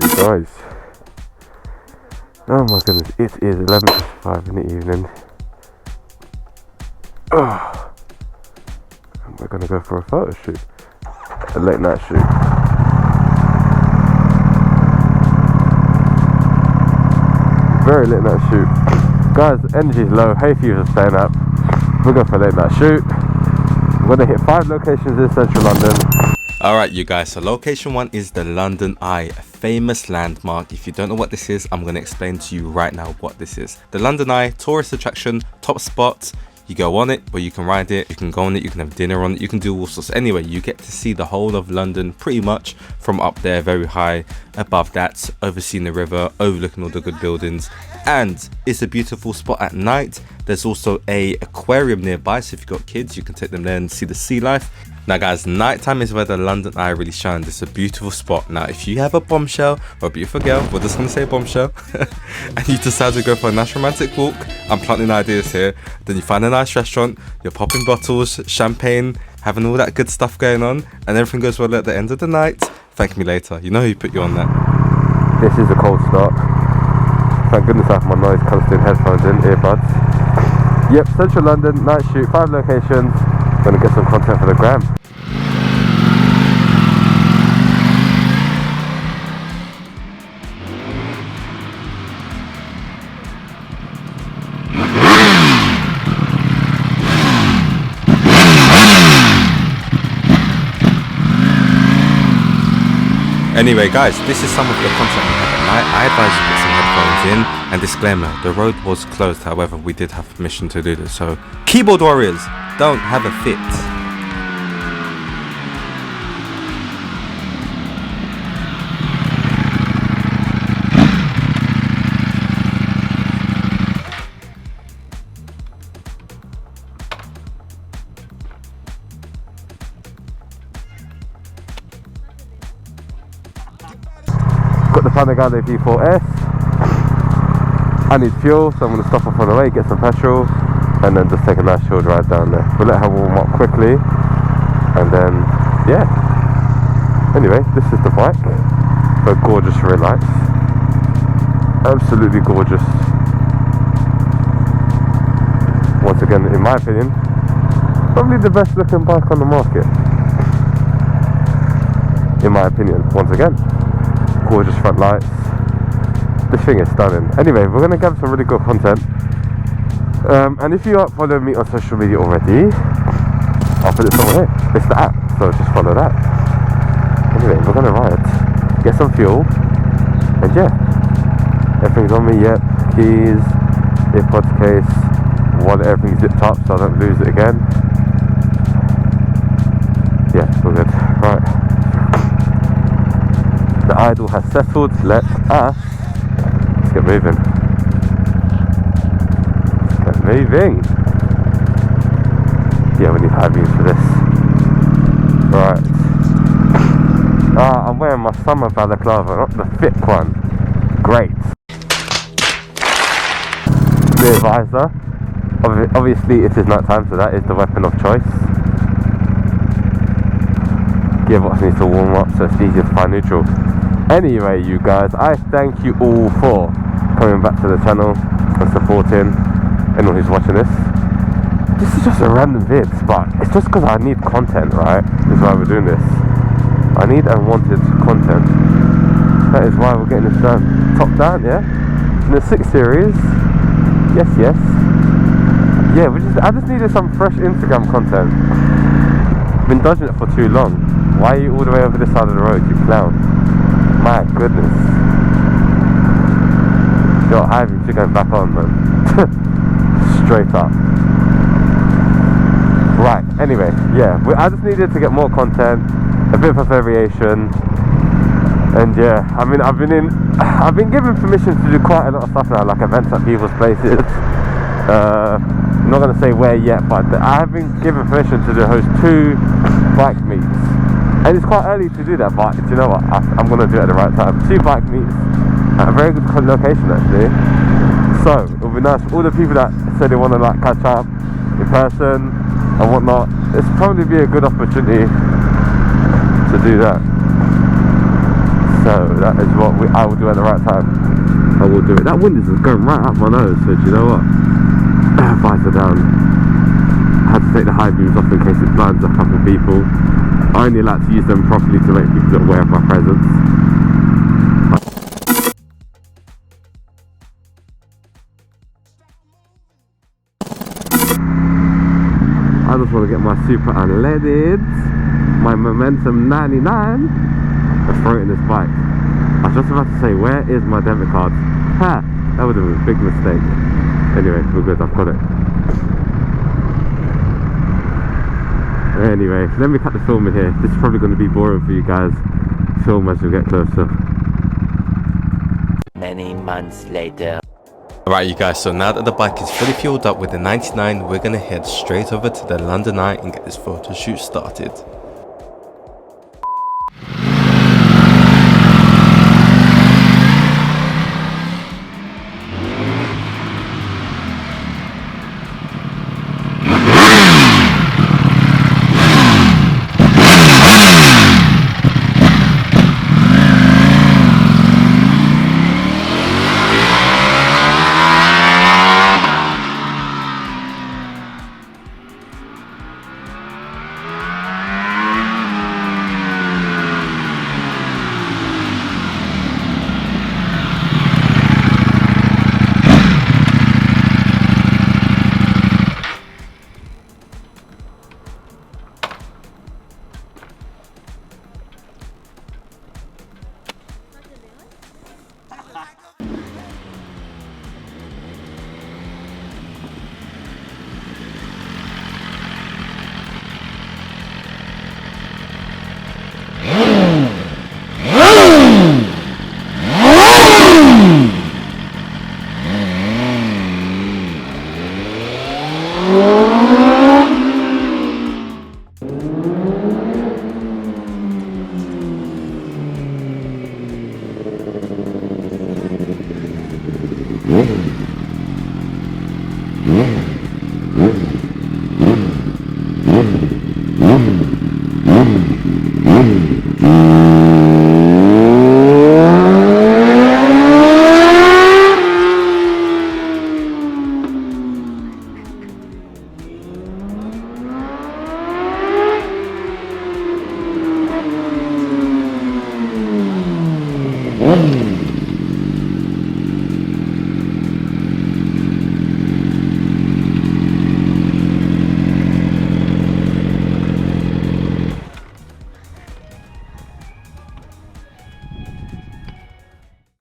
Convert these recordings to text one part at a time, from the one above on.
Guys, oh my goodness, it is 11:55 in the evening. Oh, and we're gonna go for a photo shoot, a late night shoot. Very late night shoot. Guys, energy's low, hay fever's staying up. We're going for a late night shoot. We're gonna hit 5 locations in central London. Alright you guys, so location 1 is the London Eye, a famous landmark. If you don't know what this is, I'm going to explain to you right now what this is. The London Eye, tourist attraction, top spot. You go on it, or you can ride it, you can go on it, you can have dinner on it, you can do all sorts. Anyway, you get to see the whole of London pretty much from up there, very high above that, overseeing the river, overlooking all the good buildings. And it's a beautiful spot at night. There's also a aquarium nearby, so if you've got kids, you can take them there and see the sea life. Now guys, nighttime is where the London Eye really shines. It's a beautiful spot. Now if you have a bombshell or a beautiful girl, we're just going to say bombshell, and you decide to go for a nice romantic walk, I'm planting ideas here, then you find a nice restaurant, you're popping bottles, champagne, having all that good stuff going on, and everything goes well at the end of the night, thank me later. You know who put you on that. This is a cold start. Thank goodness I have my noise cancelling headphones in, earbuds. Yep, central London, night shoot, 5 locations. Gonna get some content for the gram. Anyway guys, this is some of the content we have at night. I advise you put some headphones in, and disclaimer, the road was closed, however we did have permission to do this, so keyboard warriors, don't have a fit. Got the Panigale V4S. I need fuel, so I'm going to stop off on the way, get some petrol, and then just take a nice chilled ride down there. We'll let her warm up quickly, and then, yeah. Anyway, this is the bike. For gorgeous rear lights. Absolutely gorgeous. Once again, in my opinion, probably the best looking bike on the market. In my opinion, once again. Gorgeous front lights. This thing is stunning. Anyway, we're going to get some really good content. And if you aren't following me on social media already, I'll put it somewhere here. It's the app, so just follow that. Anyway, we're going to ride, get some fuel, and yeah, everything's on me. Yep, keys, earpods case, wallet, everything's zipped up so I don't lose it again. Yeah, we're good. Right. The idle has settled. Let's get moving. Let's get moving. Yeah, we need high beams for this. Right. I'm wearing my summer balaclava, not the thick one. Great. Rear visor. Obviously it is night time, so that is the weapon of choice. Gearbox needs to warm up so it's easier to find neutral. Anyway, you guys, I thank you all for coming back to the channel and supporting anyone who's watching this. This is just a random vid, but it's just because I need content, right? That's why we're doing this. I need unwanted content. That is why we're getting this done. Top down, yeah? In the 6 series. Yes. Yeah, I just needed some fresh Instagram content. Been dodging it for too long. Why are you all the way over this side of the road, you clown? My goodness. Yo, Ivy, you're going back on, man. Straight up. Right, anyway, yeah, I just needed to get more content, a bit of a variation, and yeah, I mean, I've been given permission to do quite a lot of stuff now, like events at people's places. I'm not going to say where yet, but I have been given permission to host 2 bike meets. And it's quite early to do that, but you know what, I'm going to do it at the right time. 2 bike meets at a very good location actually. So, it'll be nice for all the people that say they want to like catch up in person and whatnot. It's probably be a good opportunity to do that. So that is what I will do at the right time. I will do it. That wind is going right up my nose, so do you know what? Visor down. I had to take the high beams off in case it blinds a couple of people. I only like to use them properly to make people aware of my presence. I just want to get my super unleaded, my Momentum 99, and throw it in this bike. I was just about to say, where is my debit card? Ha! That would have been a big mistake. Anyway, we're good, I've got it. Anyway, let me cut the film in here. This is probably going to be boring for you guys. Film as we get closer. Many months later. Alright you guys, so now that the bike is fully fueled up with the 99, we're gonna head straight over to the London Eye and get this photo shoot started.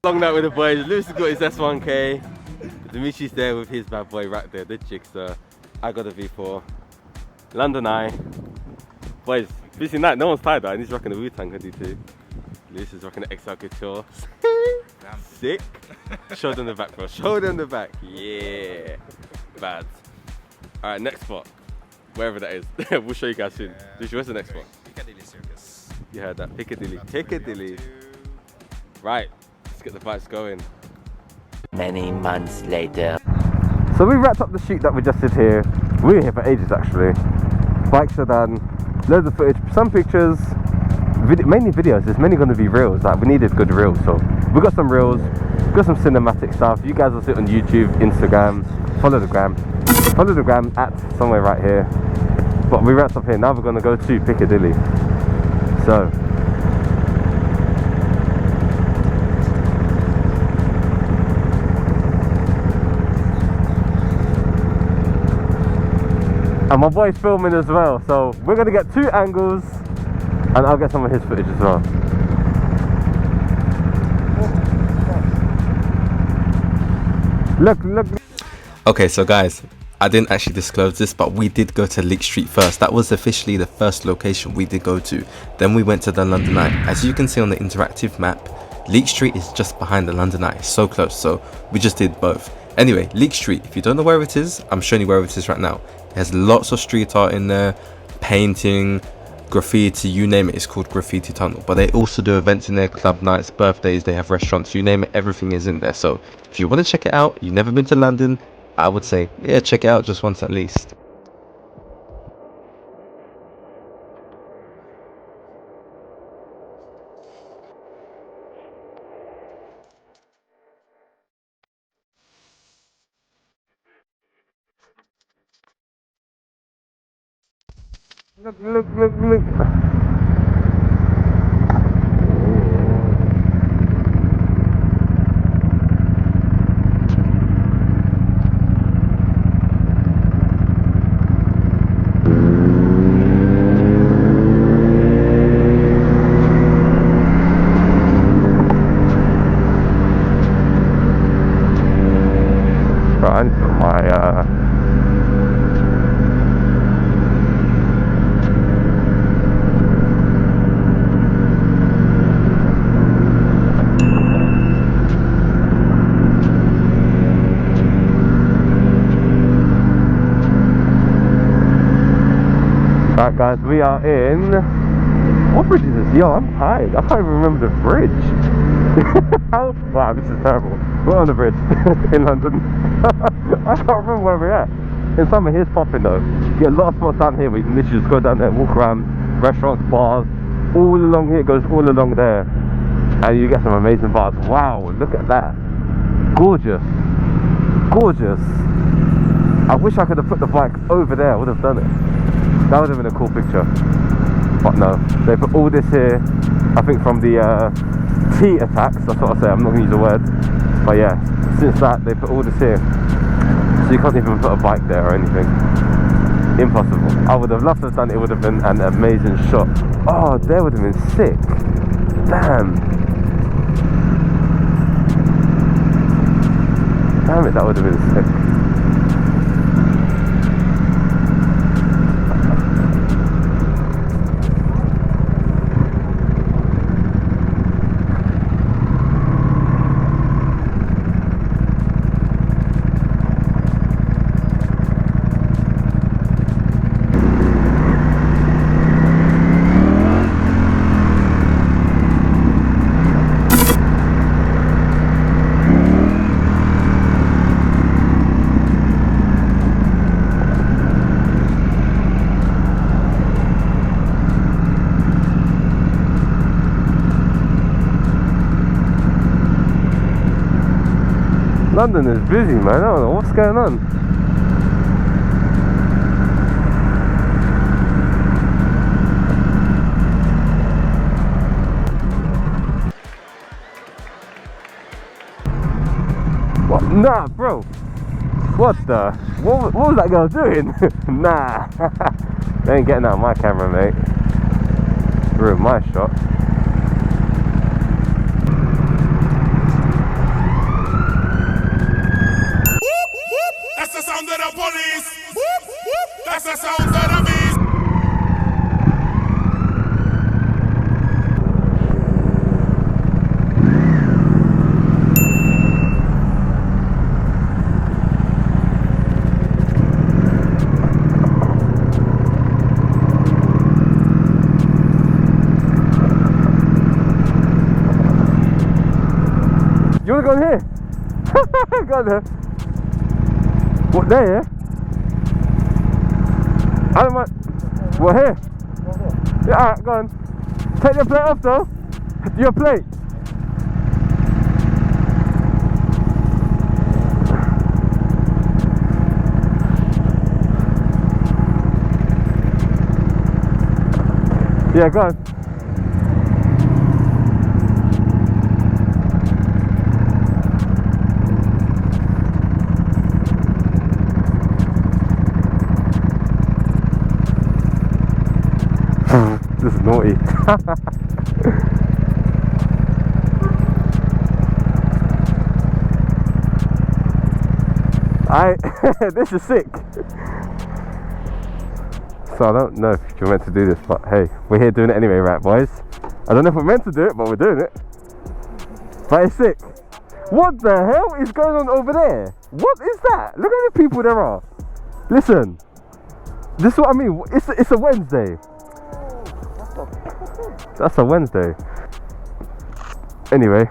Long night with the boys. Lewis has got his S1K. Dimitri's there with his bad boy right there, the Jigsaw. I got a V4. London Eye. Boys, busy night. No one's tired though. And he's rocking the Wu-Tang hoodie too. Lewis is rocking the XL Couture. Sick. Show them the back, bro. Show them the back. Yeah. Bad. Alright, next spot. Wherever that is. We'll show you guys soon. Dimitri, where's the next spot? Piccadilly Circus. You heard that. Piccadilly. Piccadilly. Right. Let's get the bikes going. Many months later. So we wrapped up the shoot that we just did here. We were here for ages actually. Bikes are done. Loads of footage. Some pictures. Mainly videos. There's mainly going to be reels. Like we needed good reels. So we got some reels. We got some cinematic stuff. You guys will see it on YouTube, Instagram. Follow the gram. Follow the gram at somewhere right here. But we wrapped up here. Now we're going to go to Piccadilly. So. And my boy's filming as well, so we're gonna get two angles and I'll get some of his footage as well. Look. Okay, so guys, I didn't actually disclose this, but we did go to Leek Street first. That was officially the first location we did go to. Then we went to the London Eye. As you can see on the interactive map, Leek Street is just behind the London Eye, so close, so we just did both. Anyway, Leek Street, if you don't know where it is, I'm showing you where it is right now. There's lots of street art in there, painting, graffiti, you name it. It's called Graffiti Tunnel. But they also do events in there, club nights, birthdays, they have restaurants, you name it, everything is in there. So if you want to check it out, you've never been to London, I would say, yeah, check it out just once at least. Look, look, look, look. Right, I need to put my Right guys, we are in, what bridge is this? Yo, I'm tired, I can't even remember the bridge. Wow, this is terrible. We're on the bridge in London. I can't remember where we're at. In summer, here's popping though. You get a lot of spots down here where you can literally just go down there and walk around, restaurants, bars, all along here, it goes all along there. And you get some amazing bars. Wow, look at that. Gorgeous. Gorgeous. I wish I could have put the bike over there, I would have done it. That would have been a cool picture. But no, they put all this here, I think from the T attacks, that's what I say, I'm not going to use the word. But yeah, since that, they put all this here. So you can't even put a bike there or anything. Impossible. I would have loved to have done it, it would have been an amazing shot. Oh, that would have been sick. Damn. Damn it, that would have been sick. London is busy, man. I don't know what's going on. What? Nah, bro. What the? What was that girl doing? Nah. They ain't getting out of my camera, mate. Ruined my shot. That's the sound of the police. That's the sound of the beast. You wanna go in here? Go in there. What, there, yeah? I don't mind. What, here? Yeah, alright, go on. Take your plate off though. Your plate. Yeah, go on. This is naughty. This is sick. So I don't know if you're meant to do this, but hey, we're here doing it anyway, right, boys? I don't know if we're meant to do it, but we're doing it. But it's sick. What the hell is going on over there? What is that? Look how many people there are. Listen, this is what I mean. It's a Wednesday. That's a Wednesday. Anyway,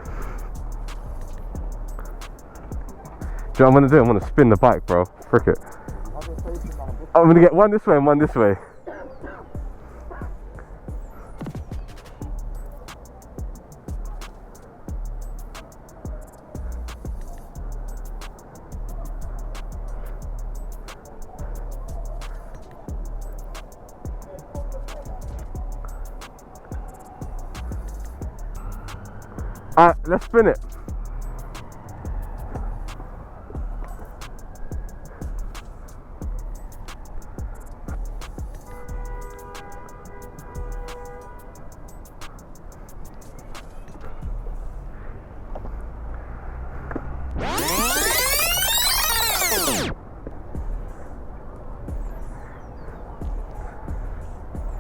do you know what I'm gonna do? I'm gonna spin the bike, bro. Frick it. I'm gonna get one this way and one this way. Alright, let's spin it.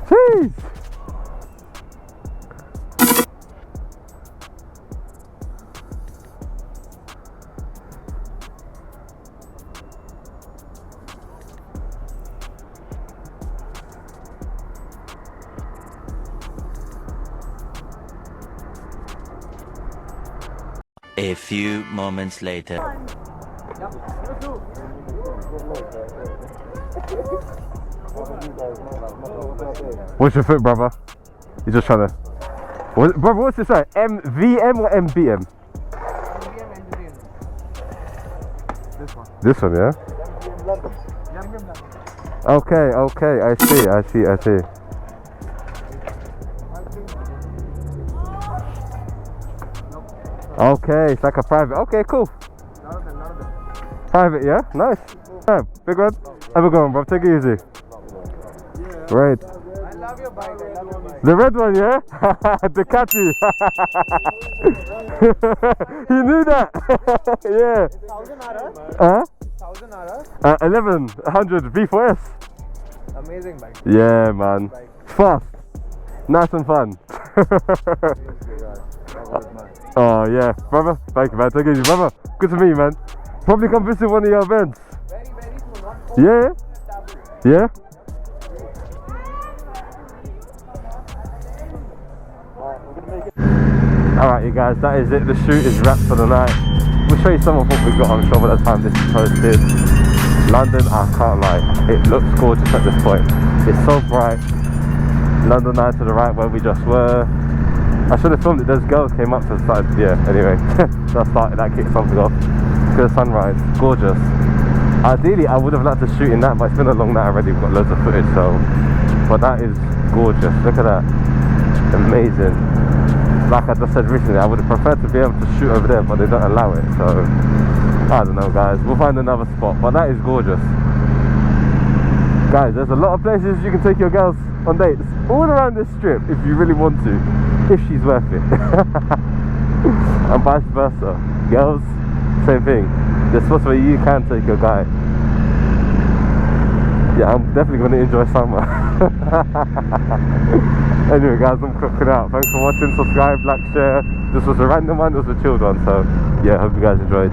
Jeez. A few moments later. What's your foot, brother? You're just trying to. Brother, what's this right? MVM or MBM? This one, yeah? Okay, okay, I see. Okay, it's like a private. Okay, cool. Private, yeah? Nice. Yeah, big one. Have a go on, bro. Take it easy. Right. I love your bike. The red one, yeah? Ducati. You knew that? Yeah. 1000RR? Huh? 1000RR? 1100 V4S. Amazing bike. Yeah, man. Fast. Nice and fun. Oh, yeah. Brother, thank you, man. Take it easy, brother. Good to meet you, man. Probably come visit one of your events. Very soon. Yeah? Yeah? Alright, you guys, that is it. The shoot is wrapped for the night. We'll show you some of what we got, I'm sure, by the time this is posted. London, I can't lie, it looks gorgeous at this point. It's so bright. London Eye to the right where we just were. I should have filmed it. Those girls came up to the side. Yeah, anyway. So I started, that kicked something off. Look at the sunrise, gorgeous. Ideally, I would have liked to shoot in that, but it's been a long night already. We've got loads of footage, so. But that is gorgeous. Look at that. Amazing. Like I just said recently, I would have preferred to be able to shoot over there, but they don't allow it. So, I don't know, guys. We'll find another spot, but that is gorgeous. Guys, there's a lot of places you can take your girls on dates all around this strip if you really want to, if she's worth it. And vice versa. Girls, same thing. There's spots where you can take your guy. Yeah, I'm definitely going to enjoy summer. Anyway, guys, I'm cooking out. Thanks for watching. Subscribe, like, share. This was a random one, it was a chilled one. So, yeah, hope you guys enjoyed.